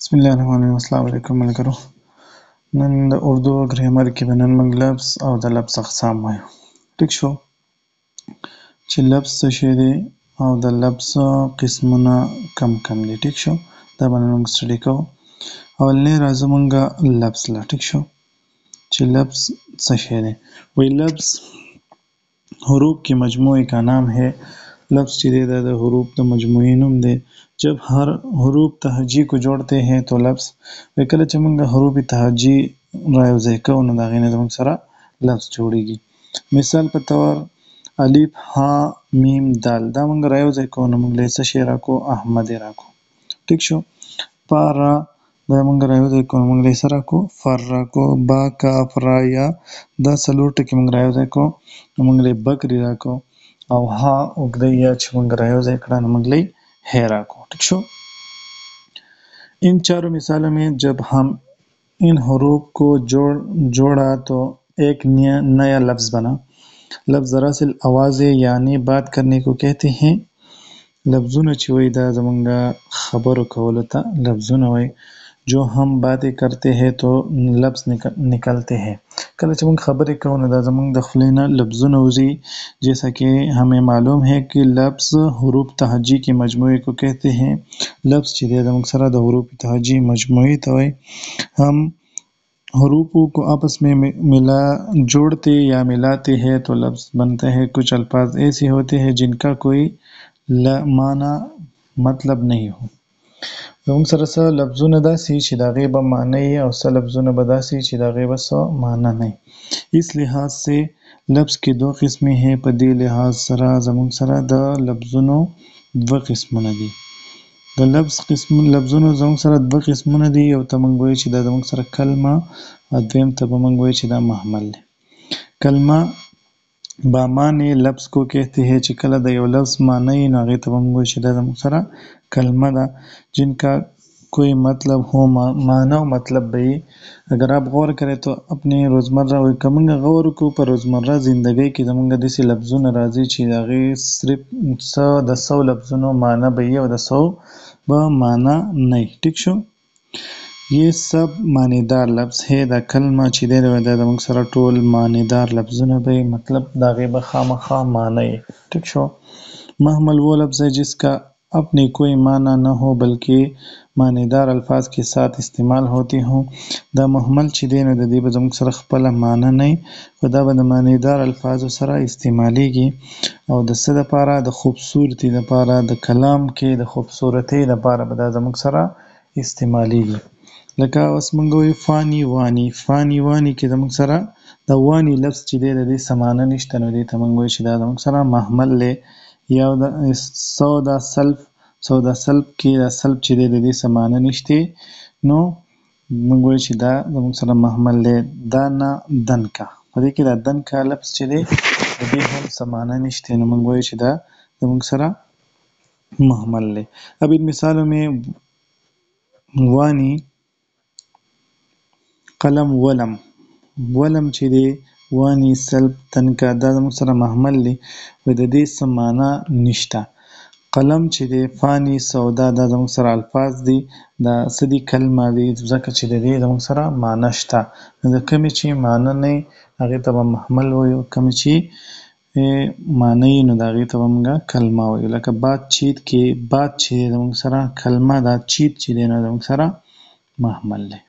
بسم الله الرحمن الرحیم. السلام علیکم ملګرو. نن د اردو ګرامر کې به نن موږ لفظ او د لفظ اقسام وایو. ټیک شو چې لفظ څه شی دی او د لفظ قسمونه کم دي. ټیک شو دا به نن موږ سټډي کوو. اولنی راځو موږ لفظ له. ټیک شو چې لفظ څه شی دی. وی لفظ حروف کی مجموعے کا نام ہے. لفظ چې دی دا د حروف د مجموعې نوم دی. جب हर حروف تهجی کو جوړتے ہیں تو لفظ کله چې موږ حروف تهجی راوځي کوو نو د هغې نه زموږ سره لفظ جوړیږي. مثال په طور الف ها میم دال دا موږ راوځي کوو نو موږ له څه شی راکو احمد راکو. ټیک شو پا را دا موږ راوځي کوو نو موږ له څه راکو فر راکو. با کاف را یا دا څلور ټکي موږ راوځي کوو نو موږ له بکری راکو. او ها اوږده یا چې موږ راوځي کړه نو موږ له हेरा को. ठीक show in चारों मिसालों में जब हम इन हरूफ को जोड़ा तो एक नया लफ्ज़ बना. लफ्ज़ दरअसल आवाज़ें यानी बात करने को कहते हैं. लफ्ज़ों چې وای دا زمونږه خبرو کولو ته لفظونه وای. जो हम बातें करते हैं तो लफ्ज़ निकलते हैं. कल چې موږ خبرې کوو نو دا زمونږ د خولې نه لفظونه وځي. जैसा कि हमें मालूम है कि लफ्ज़ حروف تهجی के मजमूए को कहते हैं. लफ्ज़ چې دی زمونږ سره د حروف تهجی مجموعې ته وای. हम حروفوں को आपस में जोड़ते या मिलाते हैं तो लफ्ज़ बनता है. कुछ अल्फाज ऐसे होते हैं जिनका कोई माना मतलब नहीं हो. زمونږ سره څه لفظونه داسې چې د هغې به معنی او څه لفظونه به داسې چې د هغې به څه معنی نه. اس لحاظ سے لفظ کې دو قسمې ہیں. په دې لحاظ سره زمونږ سره د لفظونو دوه قسمونه دي. د لفظونو زمونږ سره دوه قسمونه دي. یو ته موږ وایو چې دا زمونږ سره کلمه او دویم ته به موږ وایو چې دا محمل دی. کلمه با معنی لفظ کو कहते हैं چې کله د یو لفظ معنی نو هغې ته به موږ وایو چې دا زمونږ سره کلمه ده. جن کا कोई मतलब हो माना मतलब भी. अगर आप गौर करें तो अपने रोज़मर्रा कमंगा गौर को पर रोज़मर्रा ज़िंदगी की जमंगा दिसी लफ्ज़ों राजी चीज़ागे सिर्फ 100 लफ्ज़ों माना भी और 100 ब माना नहीं. ठीक शो ये सब मानेदार लफ्ज़ है. दा कलमा चीदे दा जमंग सरा टोल मानेदार लफ्ज़ों भी मतलब दागे बखामखा माना है. ठीक शो महमल वो लफ्ज़ है जिसका अपने कोई माना न हो बल्कि मानेदार अल्फाज के साथ इस्तेमाल होती हों. دا محمل چې دی نو د دې به زموږ سره خپله معنی نه وي خو دا به د معنیدار الفاظو سره استعمالیږي. او د څه دپاره د خوبصورتي دپاره د کلام کې د خوبصورتۍ دپاره به دا زموږ سره استعمالیږي. لکه اوس موږ وایو فانی وانی. فانی وانی کې زموږ سره د وانی لفظ چې دی د دې څه معنی نشته نو دې ته موږ وایو چې دا زموږ سره محمل دی. یا د سودا سلب کې دا سلب چې دی د دې څه معنی نشته نو موږ وایو چې دا زموږ سره محمل دی. دانا دن کا په دې کې دا دن کا لفظ چې دی د دې هم څه معنی نشته نو موږ وایو چې دا زموږ سره محمل دی. اب ان مثالوں में وانی قلم ولم. ولم چې دی وانی سلب تن کا دا زموږ سره محمل دی و د دې څه معنی نشته. قلم چې دی فانی سودا دا زموږ سره الفاظ دي. دا څه دي کلمه دي ځکه چې د دې زموږ سره معنی شته. د کومې چې معنی نه وي هغې ته به محمل وایو. کومې چې معنی نو د هغې ته به موږ کلمه وایو. لکه بات چیت کې بات چې دی زموږ سره کلمه ده. چیت چې دی نو زموږ سره محمل دی.